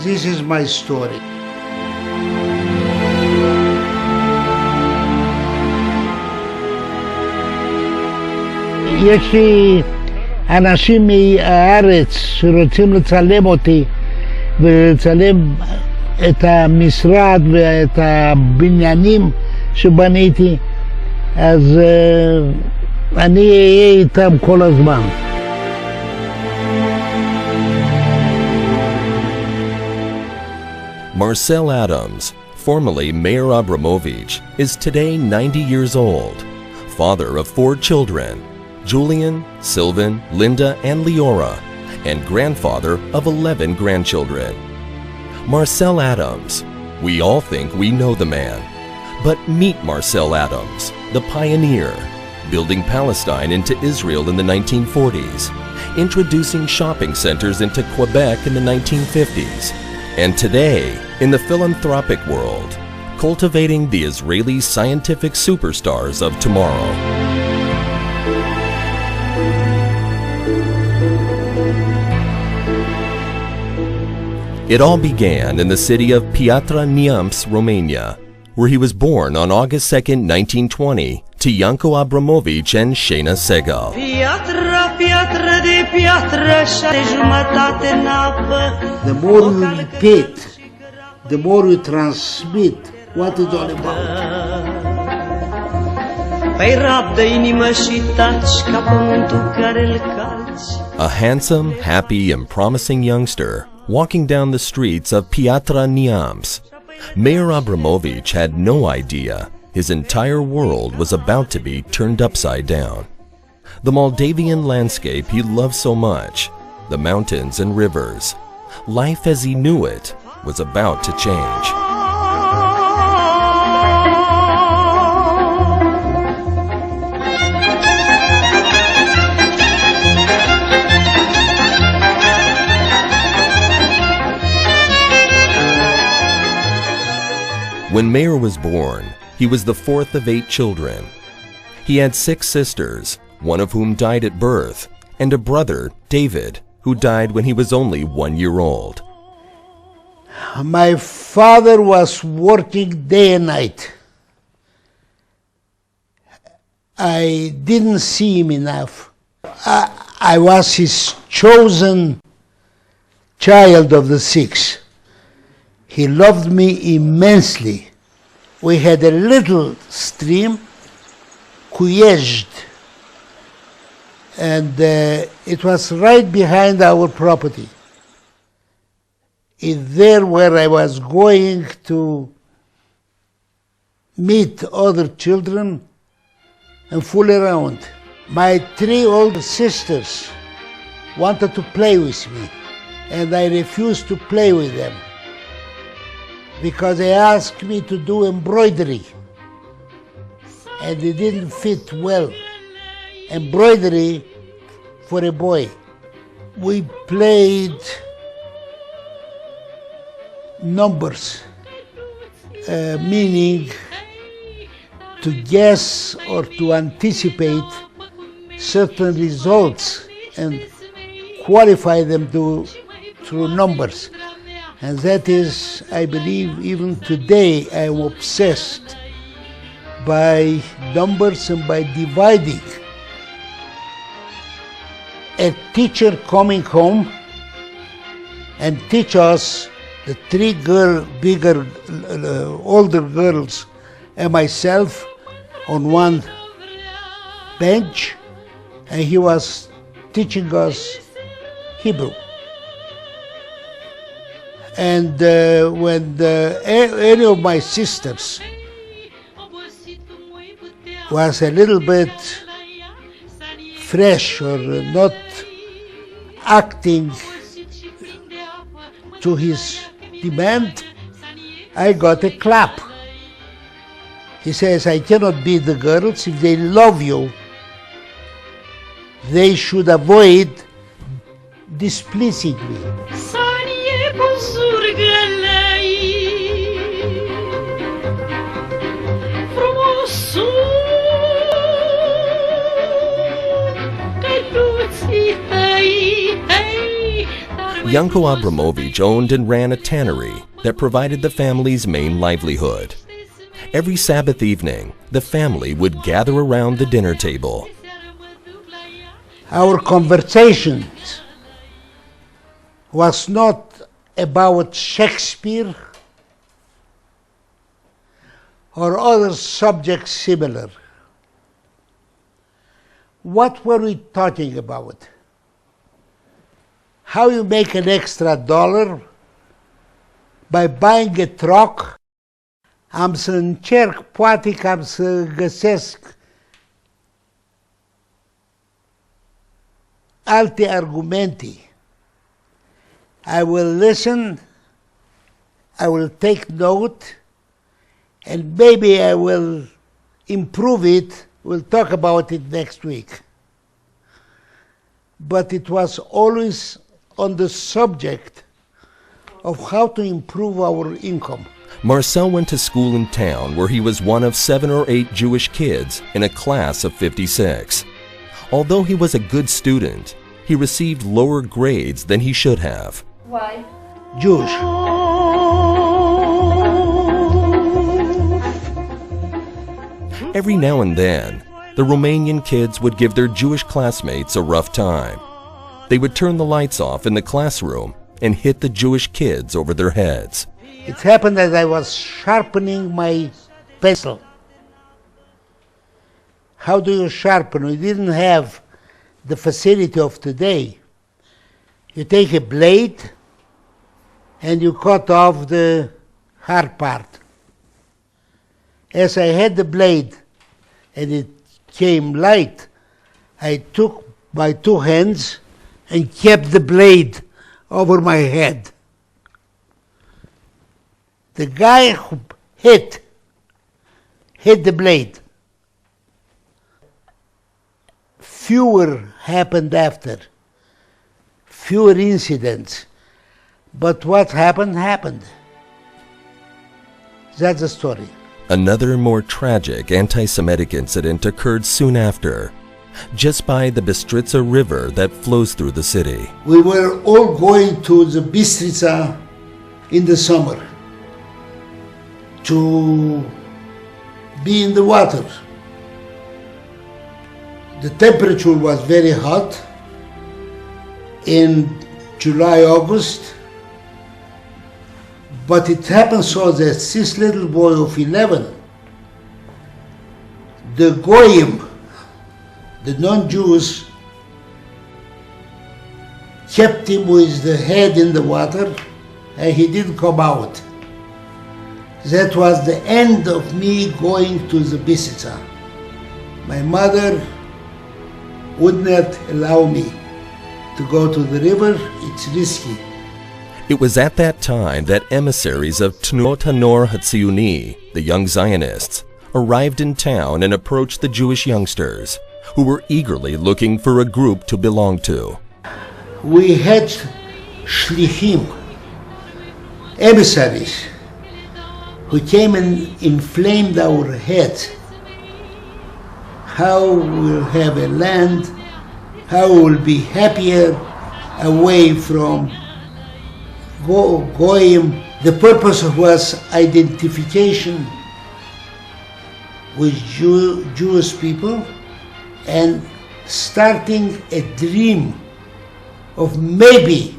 This is my story. יש לי אנשים מהארץ שרוצים לצלם אותי ולצלם את המשרד ואת הבניינים שבניתי, אז אני אהיה איתם כל הזמן. Marcel Adams, formerly Mayor Abramovich, is today 90 years old, father of 4 children, Julian, Sylvan, Linda, and Leora, and grandfather of 11 grandchildren. Marcel Adams. We all think we know the man. But meet Marcel Adams, the pioneer, building Palestine into Israel in the 1940s, introducing shopping centers into Quebec in the 1950s, and today, in the philanthropic world, cultivating the Israeli scientific superstars of tomorrow. It all began in the city of Piatra Neamț, Romania, where he was born on August 2, 1920, to Yanko Abramovich and Shana Segal. The more you repeat, the more you transmit what it's all about. A handsome, happy, and promising youngster walking down the streets of Piatra Neamț. Mayor Abramovich had no idea his entire world was about to be turned upside down. The Moldavian landscape he loved so much, the mountains and rivers, life as he knew it was about to change. When Mayor was born, he was the 4th of 8 children. He had 6 sisters, one of whom died at birth, and a brother, David, who died when he was only 1 year old. My father was working day and night. I didn't see him enough. I was his chosen child of the 6. He loved me immensely. We had a little stream, Cuiejed, and it was right behind our property. It's there where I was going to meet other children and fool around. My 3 older sisters wanted to play with me, and I refused to play with them, because they asked me to do embroidery, and it didn't fit well. Embroidery for a boy. We played numbers, meaning to guess or to anticipate certain results and qualify them through numbers. And that is, I believe, even today, I am obsessed by numbers and by dividing. A teacher coming home and teach us, the 3 older girls and myself on one bench, and he was teaching us Hebrew. And when any of my sisters was a little bit fresh or not acting to his demand, I got a clap. He says, I cannot beat the girls. If they love you, they should avoid displeasing me. Yanko Abramovich owned and ran a tannery that provided the family's main livelihood. Every Sabbath evening, the family would gather around the dinner table. Our conversations was not about Shakespeare or other subjects similar. What were we talking about? How you make an extra dollar by buying a truck? Am să încerc, poate că am să găsesc alte argumente. I will listen, I will take note, and maybe I will improve it. We'll talk about it next week. But it was always on the subject of how to improve our income. Marcel went to school in town where he was one of 7 or 8 Jewish kids in a class of 56. Although he was a good student, he received lower grades than he should have. Why? Jewish. Every now and then, the Romanian kids would give their Jewish classmates a rough time. They would turn the lights off in the classroom and hit the Jewish kids over their heads. It happened that I was sharpening my pencil. How do you sharpen? We didn't have the facility of today. You take a blade and you cut off the hard part. As I had the blade and it came light, I took my 2 hands and kept the blade over my head. The guy who hit the blade. Fewer happened after, fewer incidents, but what happened, happened. That's the story. Another more tragic anti-Semitic incident occurred soon after, just by the Bistritsa River that flows through the city. We were all going to the Bistritsa in the summer to be in the water. The temperature was very hot in July, August, but it happened so that this little boy of 11, the Goyim, the non-Jews, kept him with the head in the water and he didn't come out. That was the end of me going to the Bistritsa. My mother would not allow me to go to the river. It's risky. It was at that time that emissaries of Tnuot Hanor Hatziuni, the Young Zionists, arrived in town and approached the Jewish youngsters, who were eagerly looking for a group to belong to. We had shlichim, emissaries, who came and inflamed our heads. How we'll have a land, how we'll be happier away from Goyim. The purpose was identification with Jewish people and starting a dream of maybe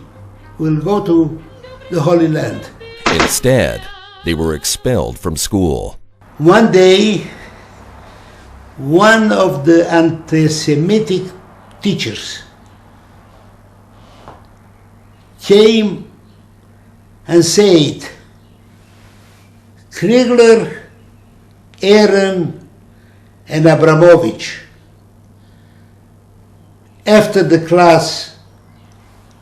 we'll go to the Holy Land. Instead, they were expelled from school. One day, one of the anti-Semitic teachers came and said, Kriegler, Aaron, and Abramovich, after the class,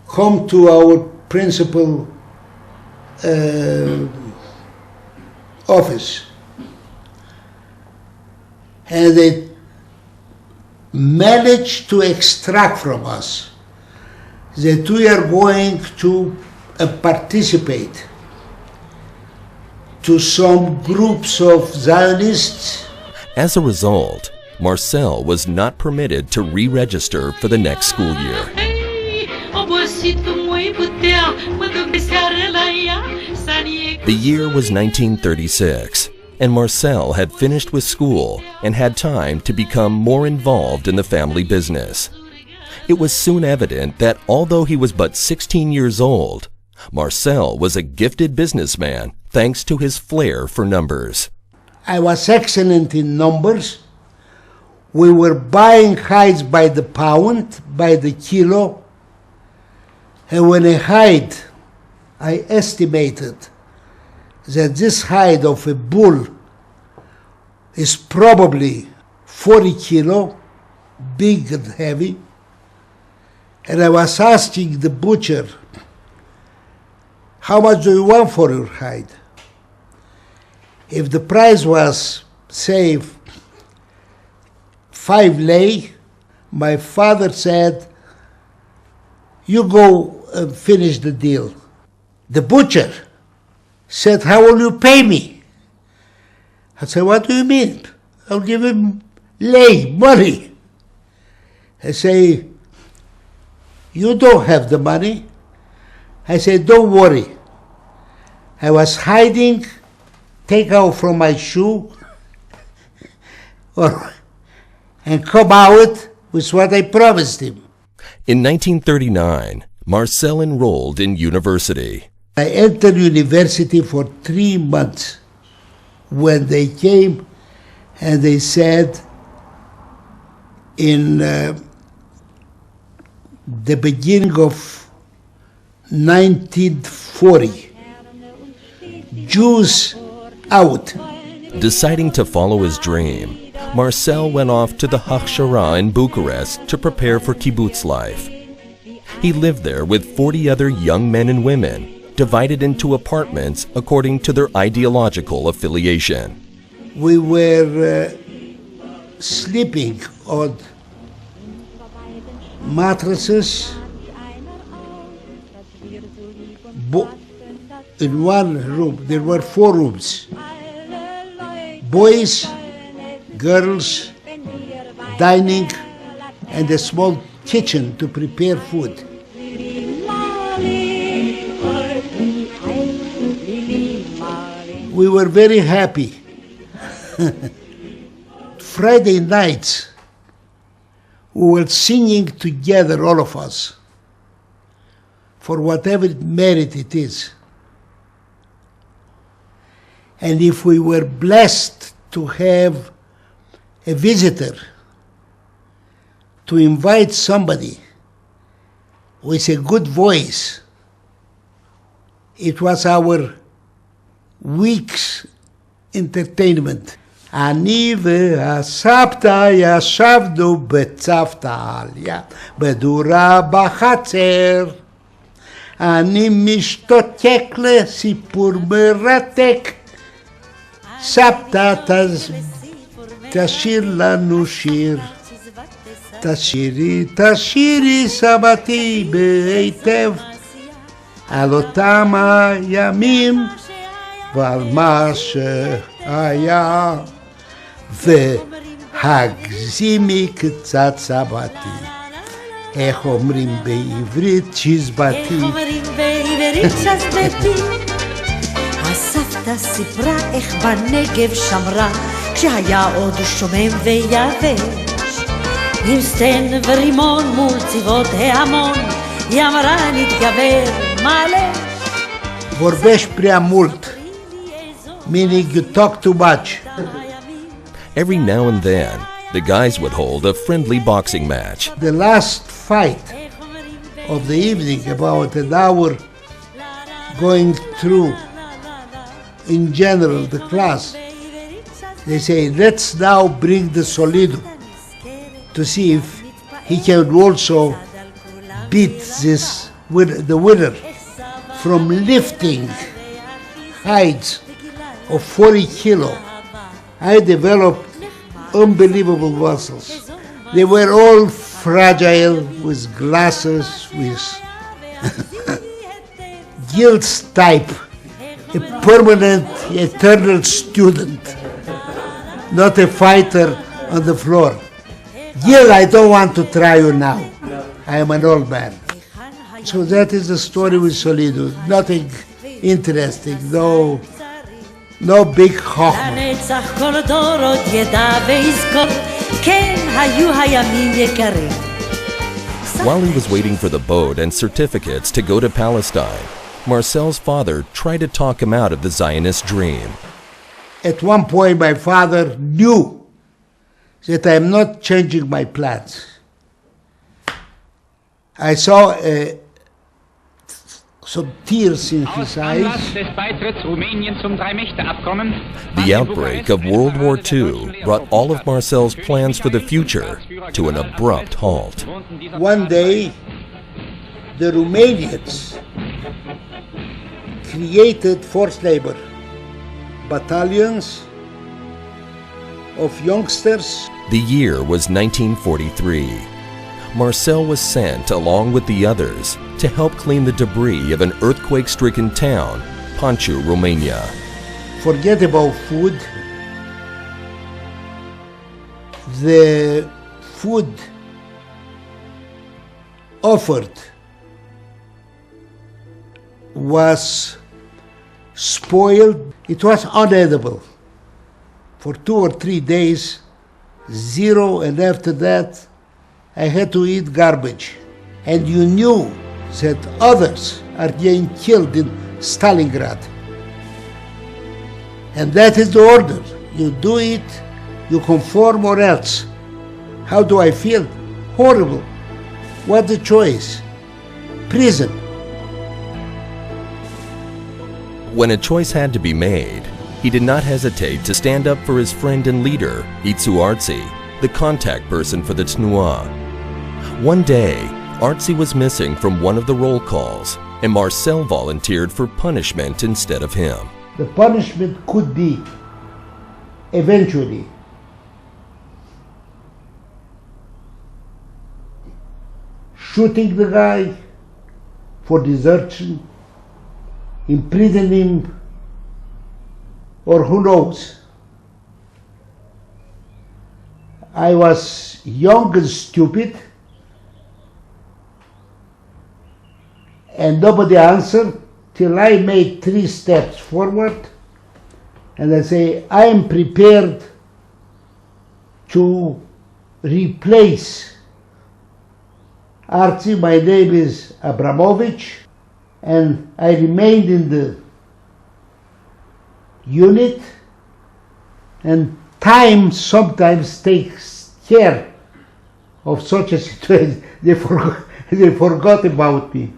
come to our principal office. And they managed to extract from us that we are going to participate to some groups of Zionists. As a result, Marcel was not permitted to re-register for the next school year. The year was 1936, and Marcel had finished with school and had time to become more involved in the family business. It was soon evident that although he was but 16 years old, Marcel was a gifted businessman thanks to his flair for numbers. I was excellent in numbers. We were buying hides by the pound, by the kilo, and when a hide, I estimated that this hide of a bull is probably 40 kilo, big and heavy, and I was asking the butcher, how much do you want for your hide? If the price was, say, 5 lei, my father said, you go and finish the deal. The butcher said, how will you pay me? I said, what do you mean? I'll give him lei, money. I say, you don't have the money. I said, don't worry. I was hiding, take out from my shoe, and come out with what I promised him. In 1939, Marcel enrolled in university. I entered university for 3 months when they came and they said in the beginning of 1940, Jews out. Deciding to follow his dream, Marcel went off to the Hachshara in Bucharest to prepare for kibbutz life. He lived there with 40 other young men and women, divided into apartments according to their ideological affiliation. We were sleeping on mattresses. In one room, there were 4 rooms. Boys, girls, dining, and a small kitchen to prepare food. We were very happy. Friday nights, we were singing together, all of us, for whatever merit it is. And if we were blessed to have a visitor, to invite somebody with a good voice, it was our week's entertainment. אני והסבתא ישבנו בצוותא עליה, בדורה בחצר. אני משתוקק לסיפור מרתק. סבתא תשיר לנו שיר. תשירי, תשירי סבתי בהיטב, על אותם הימים ועל מה שהיה, והגזימי קצת סבתי. איך אומרים בעברית צ'יזבטי? איך אומרים בעברית צ'יזבטי? הסבתא סיפרה איך בנגב שמרה, כשהיה עוד שומם ויבש, עם סטן ורימון מול צבאות ההמון, היא אמרה נתגבר מלא. Vorbești prea mult, meaning you talk too much. Every now and then, the guys would hold a friendly boxing match. The last fight of the evening, about an hour going through, in general, the class, they say, let's now bring the Solido to see if he can also beat the winner from lifting heights of 40 kilo. I developed unbelievable muscles. They were all fragile, with glasses, with Gil's type, a permanent, eternal student, not a fighter on the floor. Gil, I don't want to try you now. I am an old man. So that is the story with Solido. Nothing interesting, no big chokmah. לנצח כל דור עוד ידע ויזכור, כן היו הימים יקרים. While he was waiting for the boat and certificates to go to Palestine, Marcel's father tried to talk him out of the Zionist dream. At one point, my father knew that I am not changing my plans. I saw some tears in his eyes. The outbreak of World War II brought all of Marcel's plans for the future to an abrupt halt. One day, the Romanians created forced labor battalions of youngsters. The year was 1943. Marcel was sent along with the others to help clean the debris of an earthquake-stricken town, Panciu, Romania. Forget about food. The food offered was spoiled. It was unedible. For 2 or 3 days, zero, and after that, I had to eat garbage. And you knew that others are getting killed in Stalingrad. And that is the order. You do it, you conform or else. How do I feel? Horrible. What's the choice? Prison. When a choice had to be made, he did not hesitate to stand up for his friend and leader, Itzu Artzi, the contact person for the Tnua. One day, Artzi was missing from one of the roll calls, and Marcel volunteered for punishment instead of him. The punishment could be, eventually, shooting the guy for desertion, imprisoning him, or who knows. I was young and stupid, and nobody answered till I made 3 steps forward, and I say, I am prepared to replace Artzi. My name is Abramovich, and I remained in the unit, and time sometimes takes care of such a situation. They forgot about me.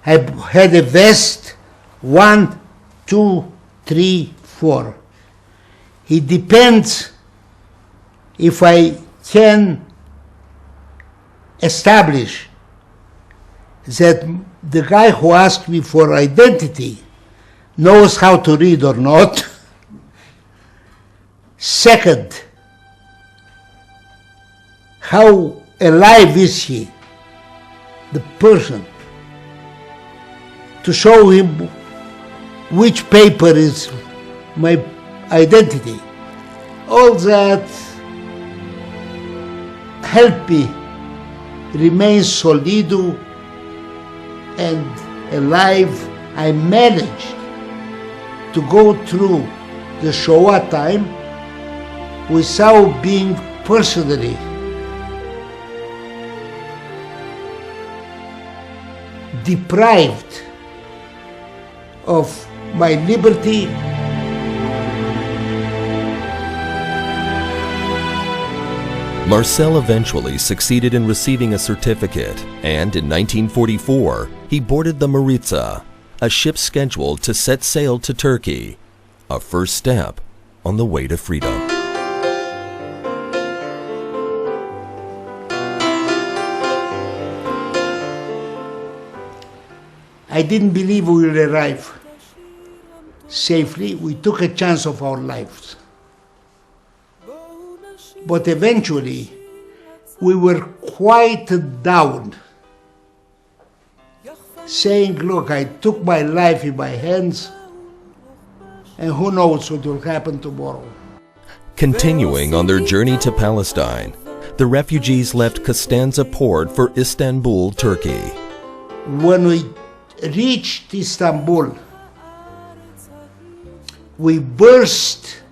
I had a vest, 1, 2, 3, 4. It depends if I can establish that the guy who asked me for identity knows how to read or not. Second, how alive is he, the person, to show him which paper is my identity. All that helped me remain solido and alive. I managed to go through the Shoah time without being personally deprived of my liberty. Marcel eventually succeeded in receiving a certificate, and in 1944, he boarded the Maritza, a ship scheduled to set sail to Turkey, a first step on the way to freedom. I didn't believe we would arrive safely. We took a chance of our lives. But eventually, we were quite down, saying, look, I took my life in my hands, and who knows what will happen tomorrow. Continuing on their journey to Palestine, the refugees left Costanza port for Istanbul, Turkey. When we reached Istanbul, we burst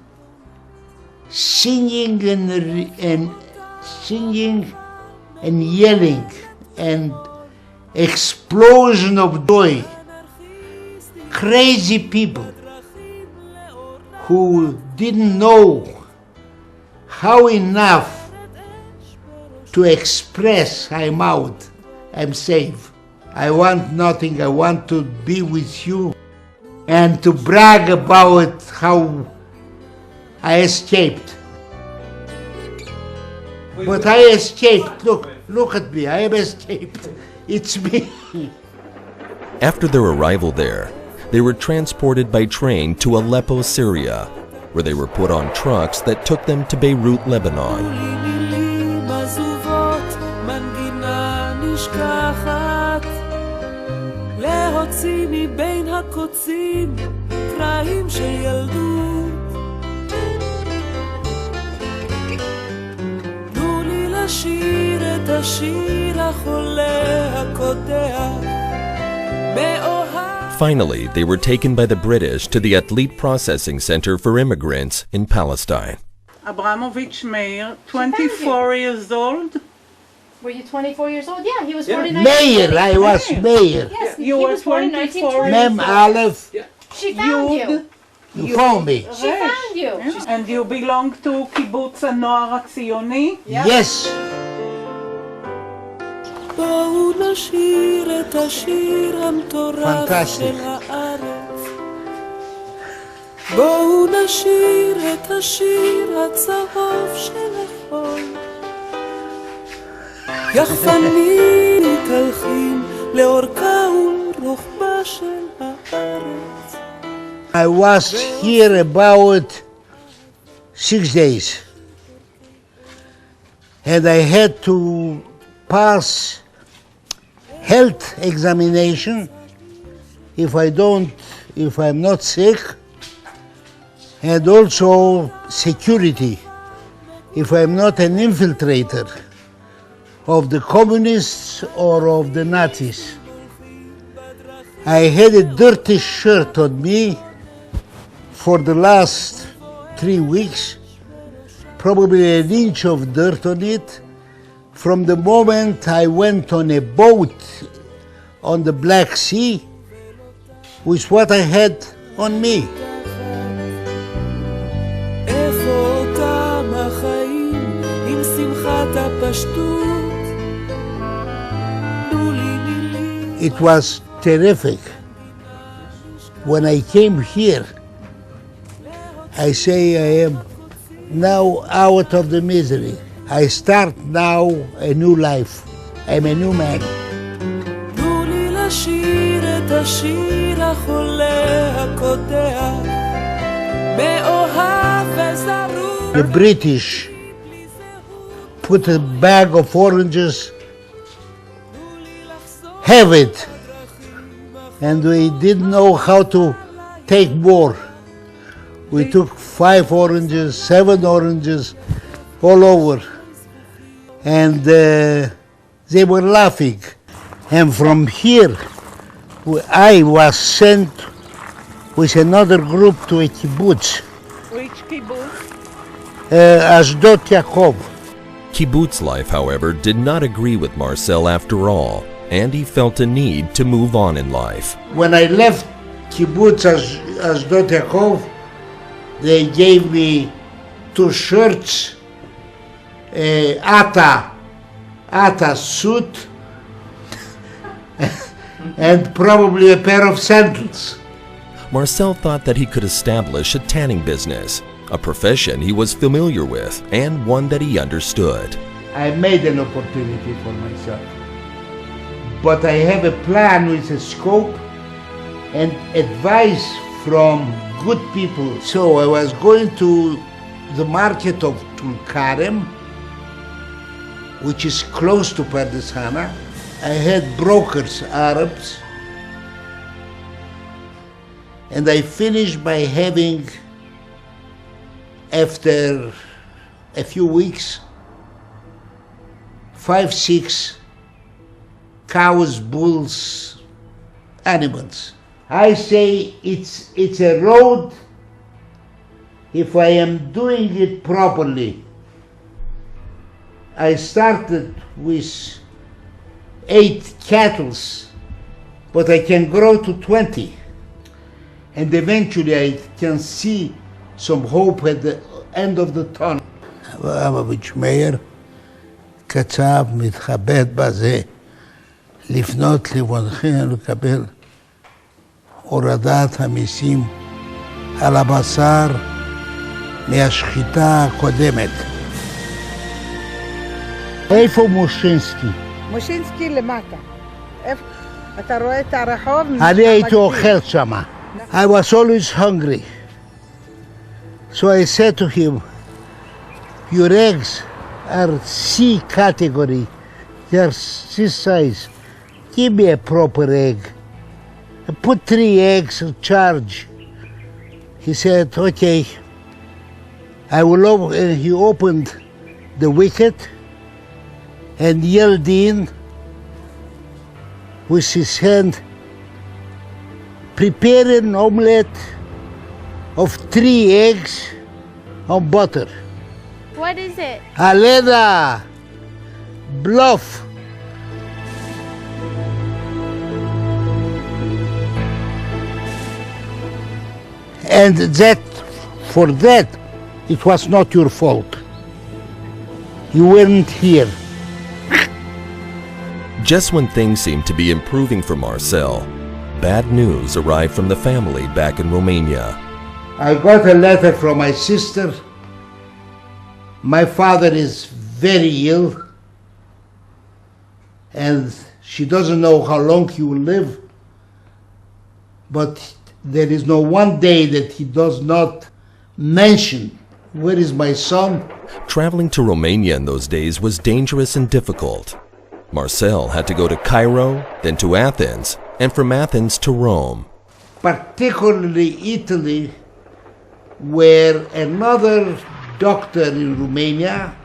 singing and yelling and explosion of joy. Crazy people who didn't know how enough to express, I'm out, I'm safe. I want nothing, I want to be with you and to brag about how I escaped. But I escaped, look at me, I have escaped. It's me. After their arrival there, they were transported by train to Aleppo, Syria, where they were put on trucks that took them to Beirut, Lebanon. Finally, they were taken by the British to the Atlit Processing Center for Immigrants in Palestine. Abramovich Meir, 24 years old. Were you 24 years old? Yeah, he was born in Mayor, I was mayor. Yes, You he were was born in 24 1920. Mem Aleph, She found you. you found me. She found you. And you belong to קיבוץ הנוער הציוני? Yes. בואו נשיר את השיר המטורף Fantastic. של הארץ. בואו נשיר את השיר הצהוב של החול. יחפנים מתהלכים לאורכה ולרוחבה של הארץ. I was here about 6 days. And I had to pass health examination if I'm not sick, and also security if I'm not an infiltrator of the communists or of the Nazis. I had a dirty shirt on me for the last 3 weeks, probably an inch of dirt on it, from the moment I went on a boat on the Black Sea with what I had on me. איפה אותם החיים עם שמחת הפשטות? תנו לי מילים. It was terrific. When I came here, I say I am now out of the misery. I start now a new life. I'm a new man. תנו לי לשיר את השיר החולה הקודח, מאוהב וזרוק. The British put a bag of oranges, have it, and we didn't know how to take more. We took 5 oranges, 7 oranges, all over. And they were laughing. And from here, I was sent with another group to a kibbutz, Which קיבוץ? Ashdod Yaakov. Kibbutz life, however, did not agree with Marcel after all, and he felt a need to move on in life. When I left kibbutz Ashdod Yaakov, they gave me 2 shirts, Ata suit, and probably a pair of sandals. Marcel thought that he could establish a tanning business, a profession he was familiar with and one that he understood. I made an opportunity for myself, but I have a plan with a scope and advice from good people. So I was going to the market of Tulkarem, which is close to Pardes Hana. I had brokers, Arabs, and I finished by having, after a few weeks, 5, 6 cows, bulls, animals. I say it's a road. If I am doing it properly, I started with 8 cattle, but I can grow to 20. And eventually I can see some hope at the end of the tunnel. אברמוביץ' מאיר קצב מתכבד בזה לפנות לבונכם לקבל הורדת המיסים על הבשר מהשחיטה הקודמת. איפה מושינסקי? מושינסקי למטה. אתה רואה את הרחוב? אני הייתי אוכל שמה. I was always hungry. So I said to him, your eggs are C category. They are this size. Give me a proper egg. I put 3 eggs in charge. He said, okay. I will open. He opened the wicket and yelled in with his hand, prepare an omelette of 3 eggs on butter. What is it? Aleda, bluff. And for that, it was not your fault. You weren't here. Just when things seemed to be improving for Marcel, bad news arrived from the family back in Romania. I got a letter from my sister. My father is very ill, and she doesn't know how long he will live, but there is no one day that he does not mention, where is my son? Traveling to Romania in those days was dangerous and difficult. Marcel had to go to Cairo, then to Athens, and from Athens to Rome. Particularly Italy, where another doctor in Romania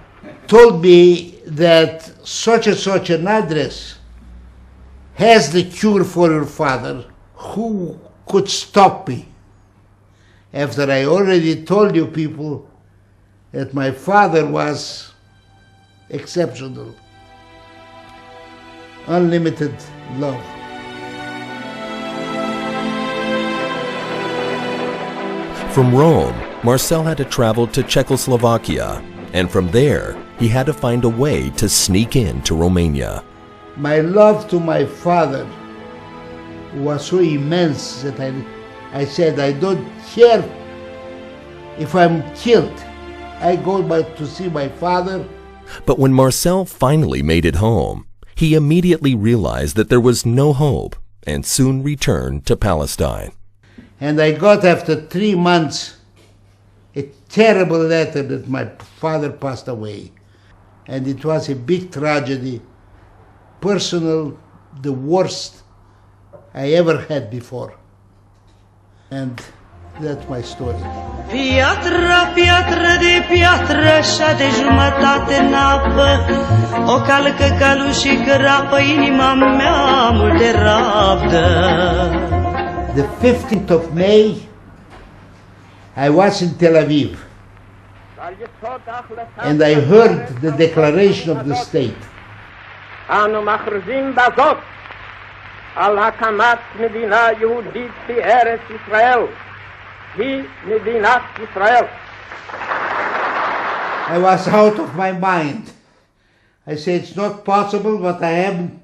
told me that such and such an address has the cure for your father. Who could stop me? After I already told you people that my father was exceptional. Unlimited love. From Rome, Marcel had to travel to Czechoslovakia, and from there, he had to find a way to sneak into Romania. My love to my father was so immense that I said, I don't care if I'm killed. I go back to see my father. But when Marcel finally made it home, he immediately realized that there was no hope and soon returned to Palestine. And I got, after 3 months, a terrible letter that my father passed away. And it was a big tragedy, personal, the worst I ever had before. And that's my story. Piatră, piatră de piatră, și de jumătate în apă, o calcă calul și grapă, inima mea mult de rabdă. The 15th of May, I was in Tel Aviv, and I heard the declaration of the state. אנו מכריזים בזאת על הקמת מדינה יהודית בארץ ישראל. היא מדינת ישראל. I was out of my mind. I said, it's not possible, but I am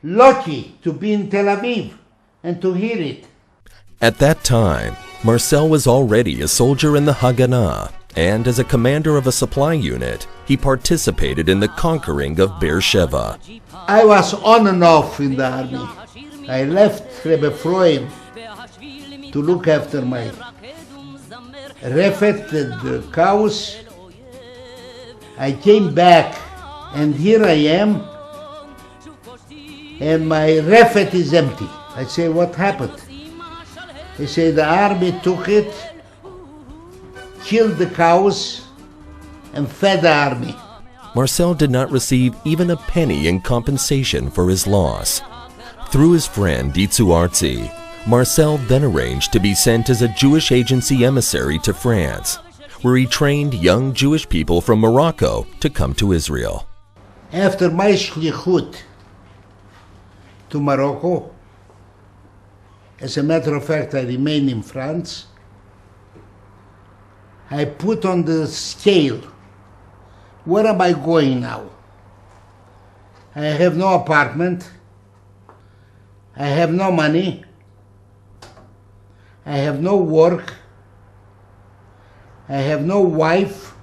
lucky to be in Tel Aviv and to hear it. At that time, Marcel was already a soldier in the Haganah, and as a commander of a supply unit, he participated in the conquering of Beersheba. I was on and off in the army. I left Rebbe Freud to look after my refet and the cows. I came back, and here I am, and my refet is empty. I say, what happened? They say the army took it, killed the cows, and fed the army. Marcel did not receive even a penny in compensation for his loss. Through his friend Ditsu Artzi, Marcel then arranged to be sent as a Jewish agency emissary to France, where he trained young Jewish people from Morocco to come to Israel. After my shlichut to Morocco, as a matter of fact, I remained in France. I put on the scale, where am I going now? I have no apartment. I have no money. I have no work. I have no wife.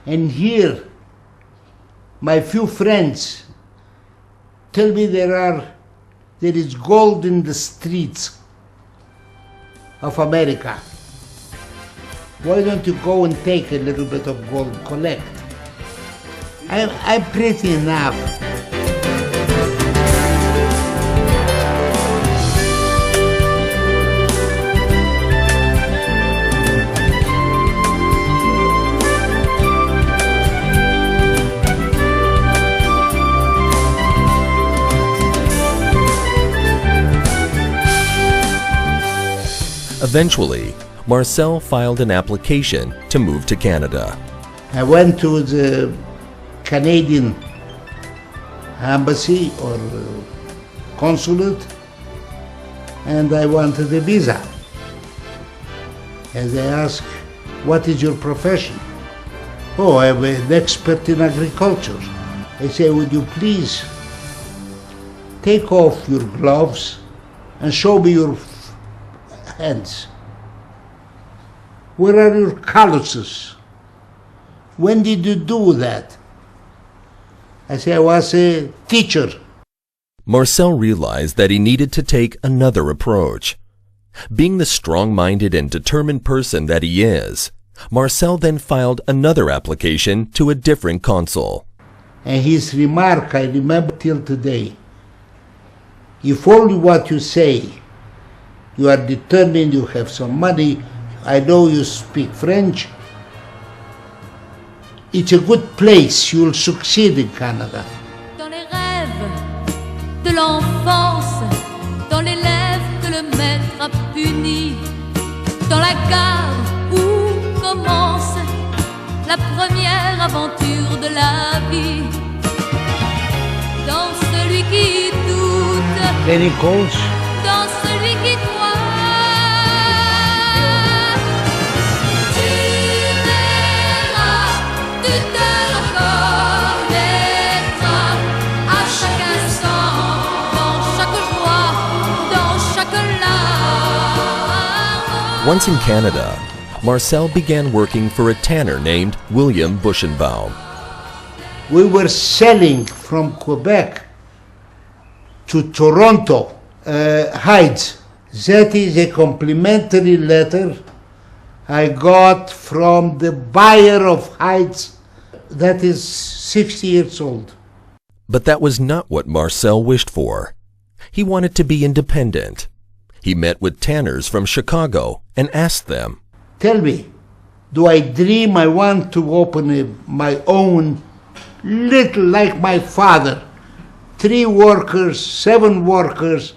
And here, my few friends tell me there is gold in the streets of America. Why don't you go and take a little bit of gold, collect? I'm pretty enough. Eventually, Marcel filed an application to move to Canada. I went to the Canadian embassy or consulate, and I wanted a visa. And they asked, what is your profession? Oh, I'm an expert in agriculture. I say, would you please take off your gloves and show me your hands? Where are your calluses? When did you do that? I say, I was a teacher. Marcel realized that he needed to take another approach. Being the strong-minded and determined person that he is, Marcel then filed another application to a different consul. And his remark, I remember till today, if only what you say, you are determined, you have some money, I know you speak French, it's a good place, you'll succeed in Canada. Dans les rêves de l'enfance, dans l'élève que le maître a puni, dans la gare où commence la première aventure de la vie, dans celui qui doute, Lenny Coles, dans celui qui croit. Once in Canada, Marcel began working for a tanner named William Buschenbaum. we were selling from Quebec to Toronto hides. That is a complimentary letter I got from the buyer of hides that is 60 years old. But that was not what Marcel wished for. He wanted to be independent. He met with tanners from Chicago and asked them, "Tell me, do I dream I want to open my own little, like my father, 3 workers, 7 workers,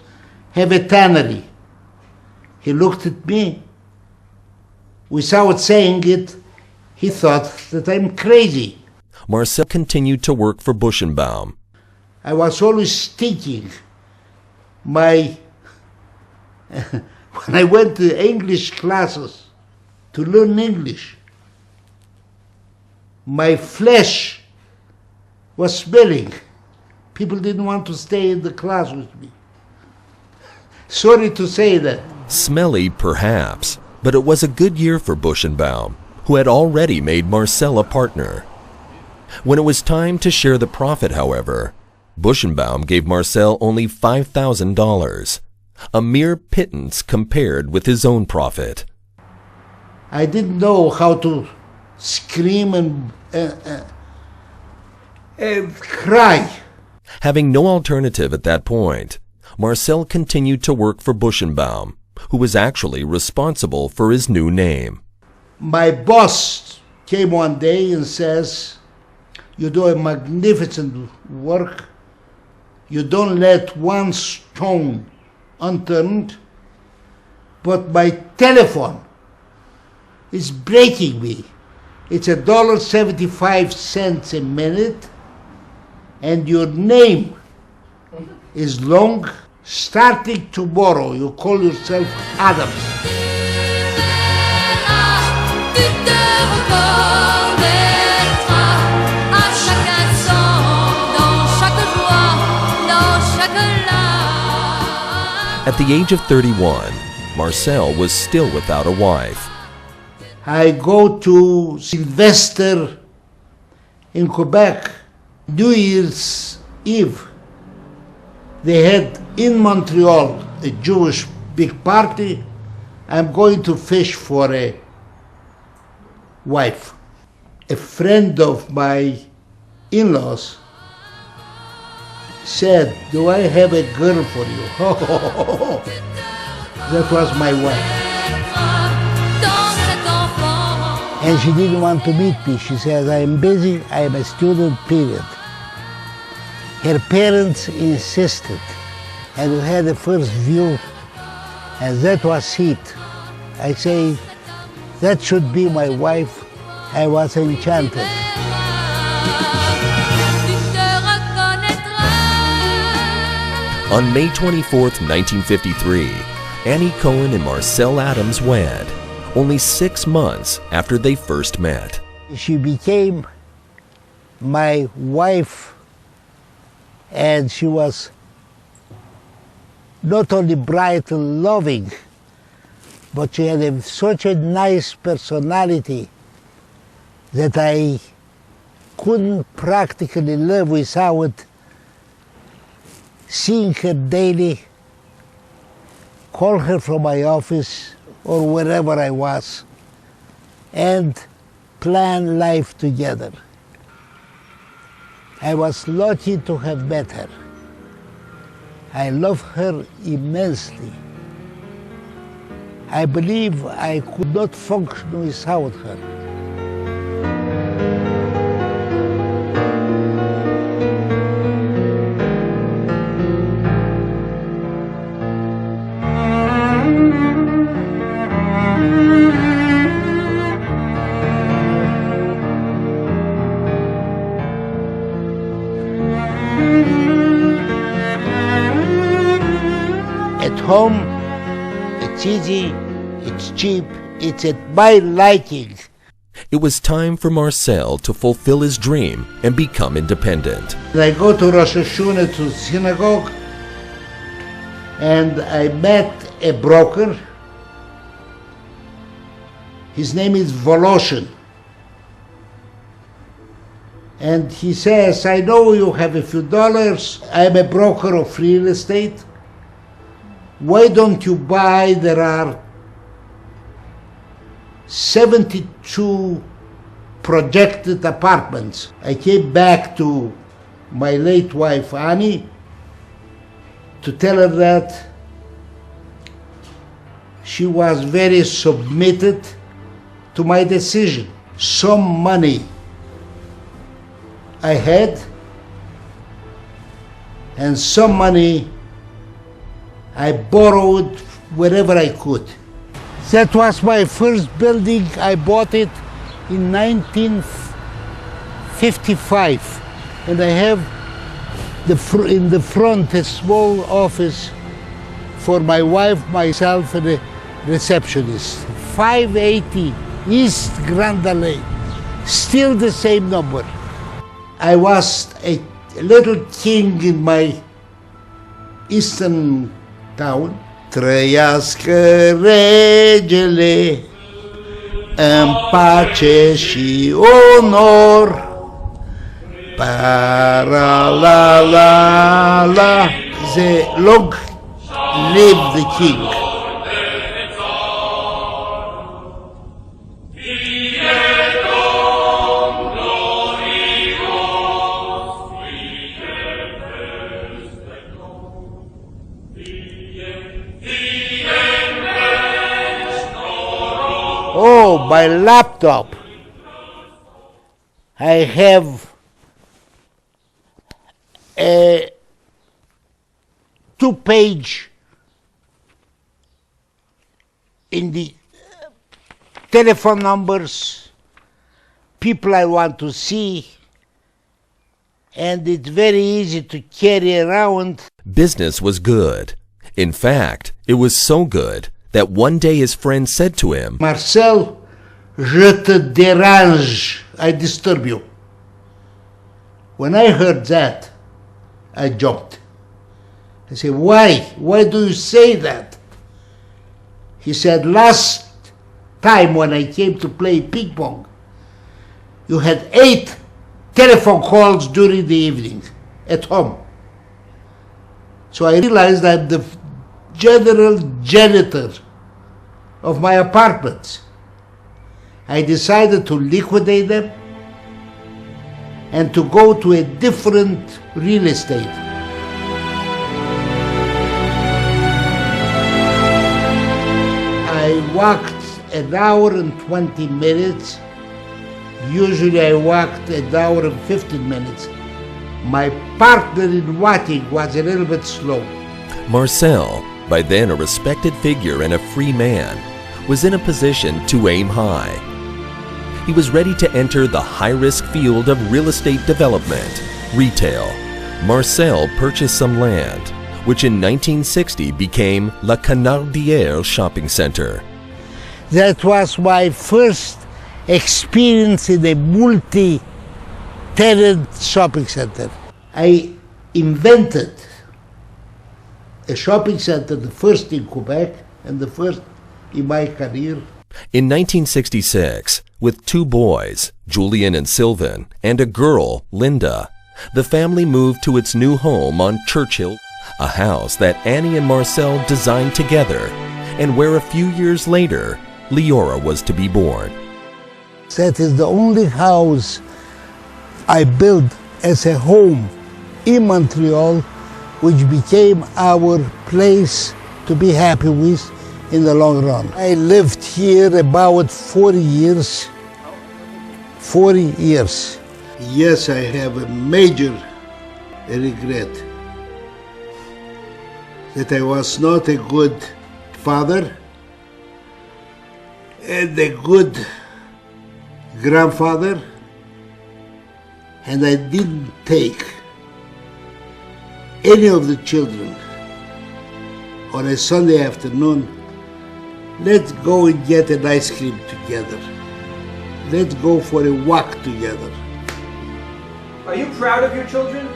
have a tannery?" He looked at me. Without saying it, he thought that I'm crazy. Marcel continued to work for Buschenbaum. I was always thinking, when I went to English classes to learn English, my flesh was smelling. People didn't want to stay in the class with me. Sorry to say that. Smelly, perhaps, but it was a good year for Buschenbaum, who had already made Marcel a partner. When it was time to share the profit, however, Buschenbaum gave Marcel only $5,000, a mere pittance compared with his own profit. I didn't know how to scream and cry. Having no alternative at that point, Marcel continued to work for Buschenbaum, who was actually responsible for his new name. My boss came one day and says, You do a magnificent work. You don't let one stone unturned. But my telephone is breaking me. It's $1.75 a minute, and your name is long. Starting tomorrow, you call yourself Adams. At the age of 31, Marcel was still without a wife. I go to Sylvester in Quebec, New Year's Eve. They had in Montreal a Jewish big party. I'm going to fish for a wife. A friend of my in-laws said, "Do I have a girl for you?" That was my wife. And she didn't want to meet me. She says, "I am busy, I am a student, period." Her parents insisted, and we had the first view, and that was it. I say, that should be my wife. I was enchanted. On May 24th, 1953, Annie Cohen and Marcel Adams wed, only 6 months after they first met. She became my wife, and she was not only bright and loving, but she had such a nice personality that I couldn't practically live without seeing her daily, call her from my office or wherever I was, and plan life together. I was lucky to have met her. I love her immensely. I believe I could not function without her. At home, it's easy, it's cheap, it's at my liking. It was time for Marcel to fulfill his dream and become independent. I go to Rosh Hashanah to synagogue, and I met a broker. His name is Voloshin. And he says, "I know you have a few dollars. I'm a broker of real estate. Why don't you buy, there are 72 projected apartments." I came back to my late wife, Annie, to tell her that. She was very submitted to my decision. Some money I had, and some money I borrowed wherever I could. That was my first building. I bought it in 1955, and I have in the front a small office for my wife, myself, and a receptionist. 580 East Grand Alley, still the same number. I was a little king in my eastern town. Trăiască regele în pace și onor. Para la la la. The long live the king. Oh, my laptop. I have a 2-page in the telephone numbers, people I want to see, and it's very easy to carry around. Business was good. In fact, it was so good that one day his friend said to him, Marcel, je te dérange, I disturb you. When I heard that, I jumped. I said, why? Why do you say that? He said, last time when I came to play ping pong, you had 8 telephone calls during the evening at home. So I realized I'm the general janitor of my apartments. I decided to liquidate them and to go to a different real estate. I walked an hour and 20 minutes. Usually I walked an hour and 15 minutes. My partner in walking was a little bit slow. Marcel, by then a respected figure and a free man, was in a position to aim high. He was ready to enter the high-risk field of real estate development, retail. Marcel purchased some land, which in 1960 became La Canardière Shopping Center. That was my first experience in a multi-tenant shopping center. I invented a shopping center, the first in Quebec and the first in my career. In 1966, with 2 boys, Julian and Sylvan, and a girl, Linda, the family moved to its new home on Churchill, a house that Annie and Marcel designed together, and where a few years later, Leora was to be born. That is the only house I built as a home in Montreal, which became our place to be happy with in the long run. I lived here about 40 years. 40 years. Yes, I have a major regret that I was not a good father and a good grandfather, and I didn't take any of the children on a Sunday afternoon. Let's go and get an ice cream together. Let's go for a walk together. Are you proud of your children?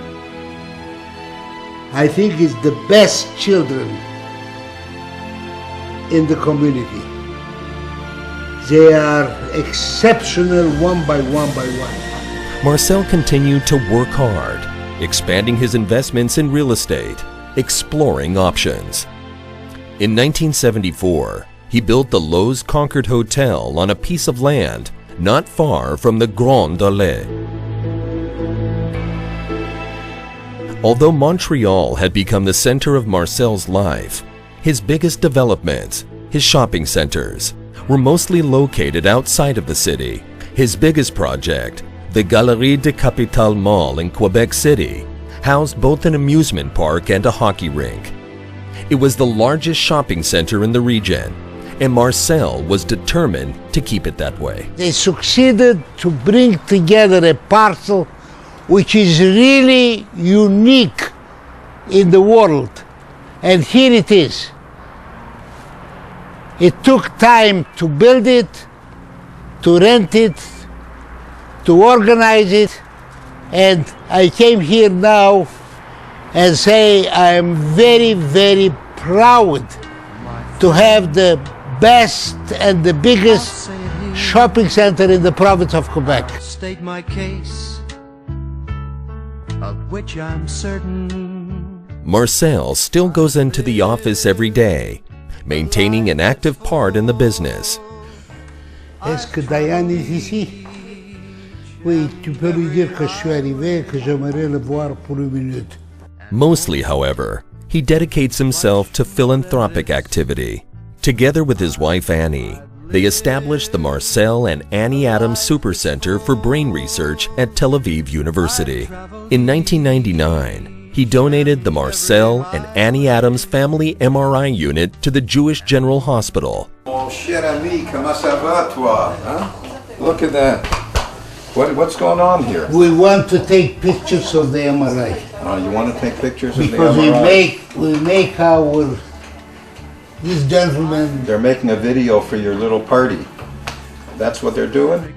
I think it's the best children in the community. They are exceptional one by one. Marcel continued to work hard, expanding his investments in real estate, exploring options. In 1974, he built the Loews Concord Hotel on a piece of land not far from the Grand Allée. Although Montreal had become the center of Marcel's life, his biggest developments, his shopping centers, were mostly located outside of the city. His biggest project, the Galerie de Capitale Mall in Quebec City, housed both an amusement park and a hockey rink. It was the largest shopping center in the region, and Marcel was determined to keep it that way. They succeeded to bring together a parcel which is really unique in the world, and here it is. It took time to build it, to rent it, to organize it, and I came here now and say I am very, very proud to have the best and the biggest shopping center in the province of Quebec. State my case, of which I'm certain. Marcel still goes into the office every day, maintaining an active part in the business. Est-ce que Diane est ici? Oui, tu peux lui dire que je suis arrivé et que j'aimerais le voir pour une minute. Mostly, however, he dedicates himself to philanthropic activity. Together with his wife Annie, they established the Marcel and Annie Adams Super Center for Brain Research at Tel Aviv University. In 1999, he donated the Marcel and Annie Adams Family MRI unit to the Jewish General Hospital. Mon cher ami, comment ça va, toi? Huh? Look at that. What's going on here? We want to take pictures of the MRI. You want to take pictures because of the MRI? we make our, this gentleman. They're making a video for your little party. That's what they're doing?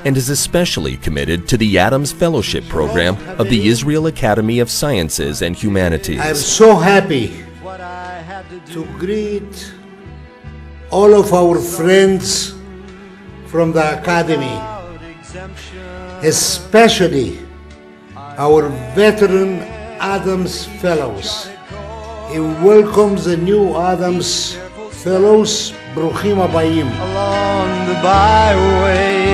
And is especially committed to the Adams Fellowship Program of the Israel Academy of Sciences and Humanities. I'm so happy to greet all of our friends from the Academy, especially our veteran Adams Fellows. He welcomes the new Adams Fellows, Bruchim Abayim. Along the byway.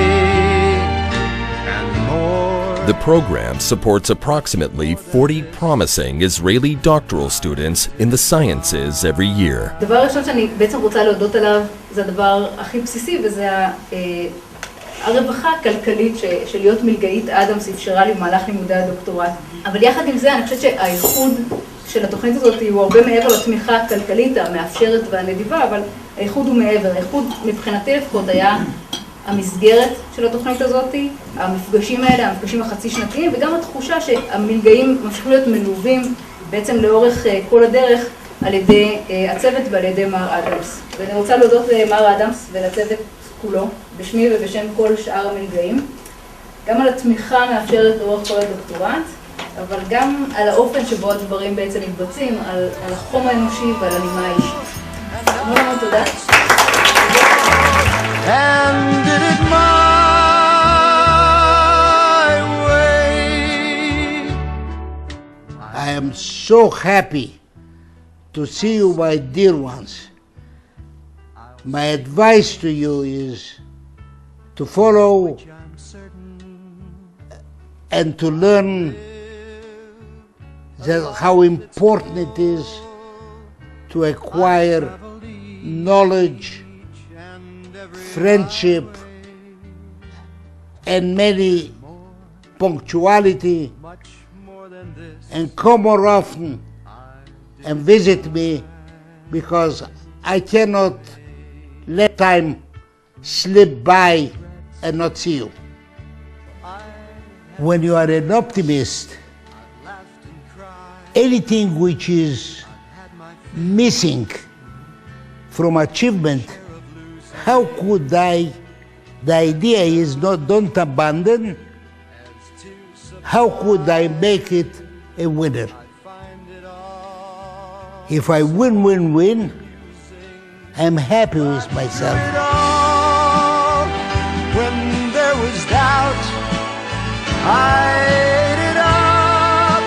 The program supports approximately 40 promising Israeli doctoral students in the sciences every year. דבר ראשון שאני בעצם רוצה להודות עליו זה הדבר הכי בסיסי, וזה הרווחה הכלכלית של להיות מלגאית אדמס אפשרה לי במהלך לימודי הדוקטורט. אבל יחד עם זה אני חושבת שהאיחוד של התוכנית הזאת הוא הרבה מעבר לתמיכה הכלכלית המאפשרת והנדיבה, אבל האיחוד הוא מעבר. האיחוד מבחינתי לפחות היה המסגרת של התוכנית הזאת, המפגשים האלה, המפגשים החצי שנתיים, וגם התחושה שהמלגאים ממשיכים להיות מלווים בעצם לאורך כל הדרך על ידי הצוות ועל ידי מר אדמס. ואני רוצה להודות למר אדמס ולצוות כולו, בשמי ובשם כל שאר המלגאים, גם על התמיכה המאפשרת לאורך כל הדוקטורט, אבל גם על האופן שבו הדברים בעצם מתבצעים, על החום האנושי ועל הנימה האישית. המון המון תודה. And did it my way. I am so happy to see you, my dear ones. My advice to you is to follow and to learn how important it is to acquire knowledge, friendship, and many punctuality, and come more often and visit me, because I cannot let time slip by and not see you. When you are an optimist, anything which is missing from achievement, how could the idea is not, don't abandon, how could I make it a winner? If I win, I'm happy with myself. When there was doubt, I ate it up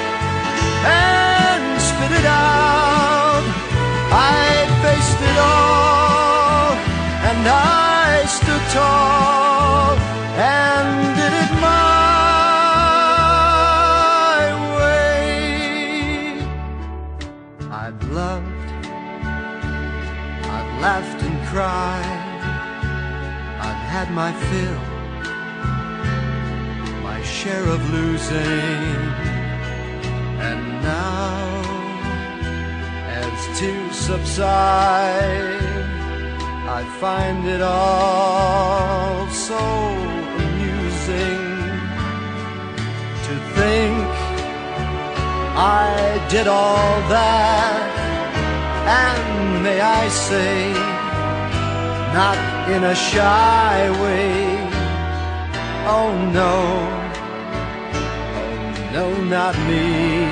and spit it out. I faced it all and I stood tall and did it my way. I've loved, I've laughed and cried, I've had my fill, my share of losing, and now as tears subside, I find it all so amusing to think I did all that, and may I say, not in a shy way, oh no, not me,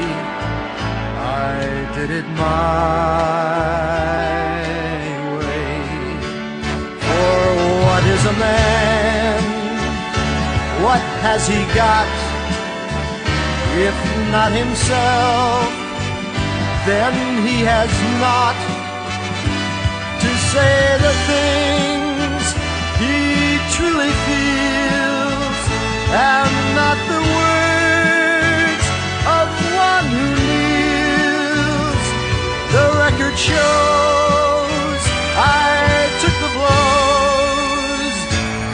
I did it my way. For what is a man? What has he got? If not himself, then he has not to say the things he truly feels, and not the words of one who kneels. The record shows I took the blow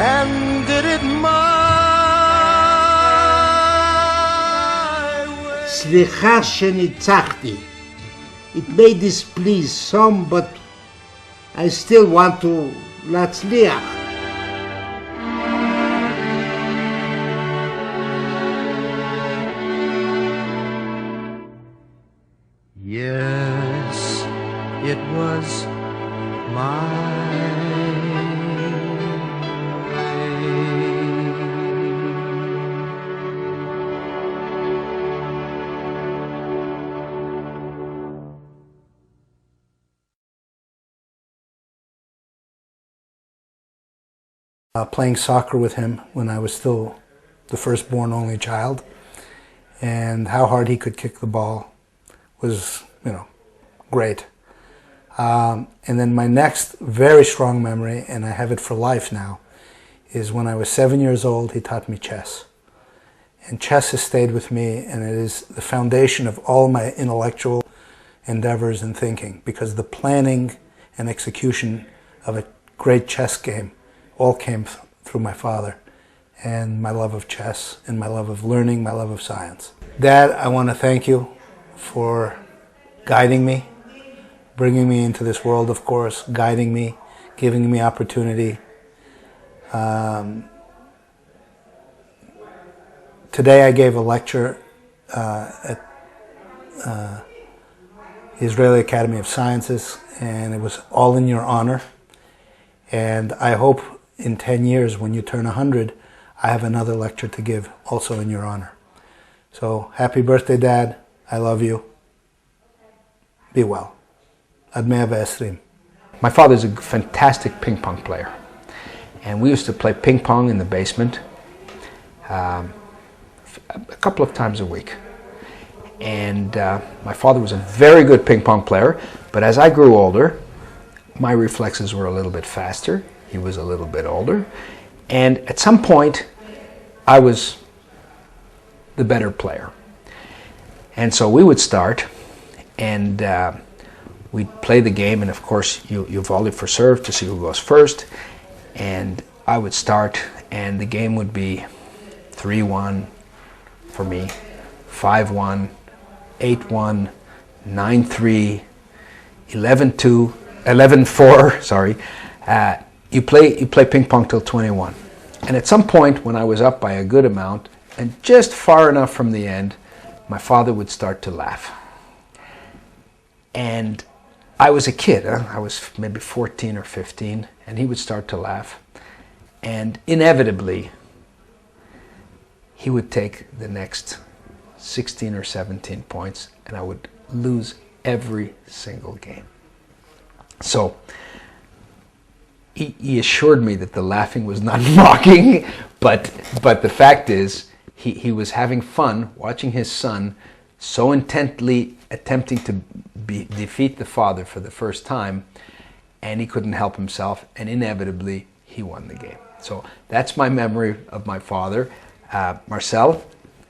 and did it my way. סליחה שניצחתי. It may displease some, but I still want to להצליח. Yes, it was my playing soccer with him when I was still the firstborn only child, and how hard he could kick the ball was, great. And then my next very strong memory, and I have it for life now, is when I was 7 years old, he taught me chess. And chess has stayed with me, and it is the foundation of all my intellectual endeavors and thinking, because the planning and execution of a great chess game all came through my father, and my love of chess, and my love of learning, my love of science. Dad, I want to thank you for guiding me, bringing me into this world, of course, guiding me, giving me opportunity. Today I gave a lecture at the Israeli Academy of Sciences, and it was all in your honor. And I hope in 10 years, when you turn 100, I have another lecture to give, also in your honor. So, happy birthday, Dad. I love you. Be well. Ad 120. My father's a fantastic ping pong player. And we used to play ping pong in the basement a couple of times a week. And my father was a very good ping pong player, but as I grew older, my reflexes were a little bit faster. He was a little bit older. And at some point, I was the better player. And so we would start, and we'd play the game, and of course, you volley for serve to see who goes first. And I would start, and the game would be 3-1 for me, 5-1, 8-1, 9-3, 11-2, 11-4, sorry. You play ping pong till 21. And at some point when I was up by a good amount and just far enough from the end, my father would start to laugh. And I was a kid, I was maybe 14 or 15, and he would start to laugh. And inevitably, he would take the next 16 or 17 points, and I would lose every single game. So he assured me that the laughing was not mocking, but the fact is he was having fun watching his son so intently attempting to defeat the father for the first time, and he couldn't help himself, and inevitably he won the game. So that's my memory of my father. Marcel,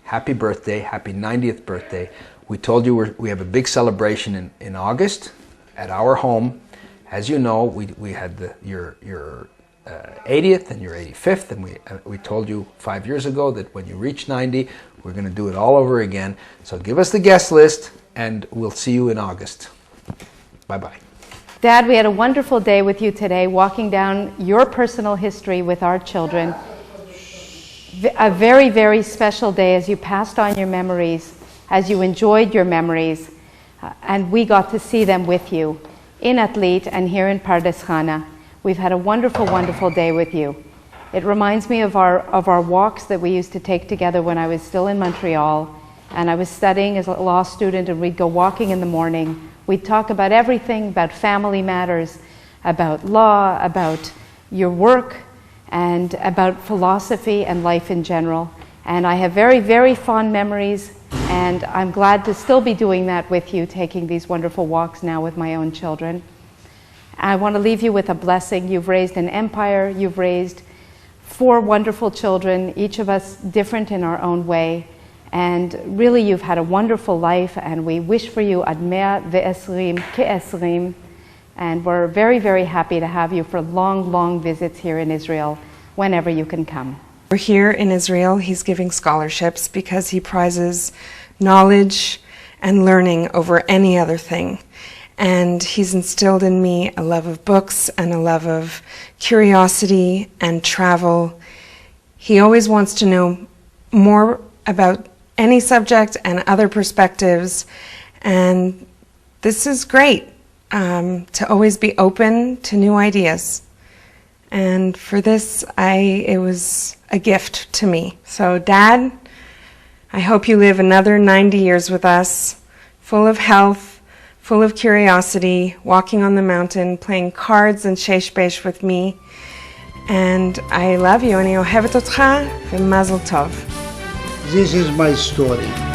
happy birthday, happy 90th birthday. We told you we have a big celebration in August at our home. As you know, we had your 80th and your 85th, and we told you 5 years ago that when you reach 90, we're going to do it all over again. So give us the guest list, and we'll see you in August. Bye-bye. Dad, we had a wonderful day with you today, walking down your personal history with our children. A very, very special day as you passed on your memories, as you enjoyed your memories, and we got to see them with you in Atlit and here in Pardes Chana. We've had a wonderful, wonderful day with you. It reminds me of our walks that we used to take together when I was still in Montreal, and I was studying as a law student, and we'd go walking in the morning. We'd talk about everything, about family matters, about law, about your work, and about philosophy and life in general. And I have very, very fond memories, and I'm glad to still be doing that with you, taking these wonderful walks now with my own children. I want to leave you with a blessing. You've raised an empire. You've raised 4 wonderful children, each of us different in our own way. And really, you've had a wonderful life, and we wish for you ad 120 ke'esrim. And we're very, very happy to have you for long, long visits here in Israel. whenever you can come. We're here in Israel. He's giving scholarships because he prizes knowledge and learning over any other thing. And he's instilled in me a love of books and a love of curiosity and travel. He always wants to know more about any subject and other perspectives. And this is great, to always be open to new ideas. And for this, it was a gift to me. So Dad, I hope you live another 90 years with us, full of health, full of curiosity, walking on the mountain, playing cards and shesh besh with me. And I love you, אני אוהבת אותך, ומזל טוב. This is my story.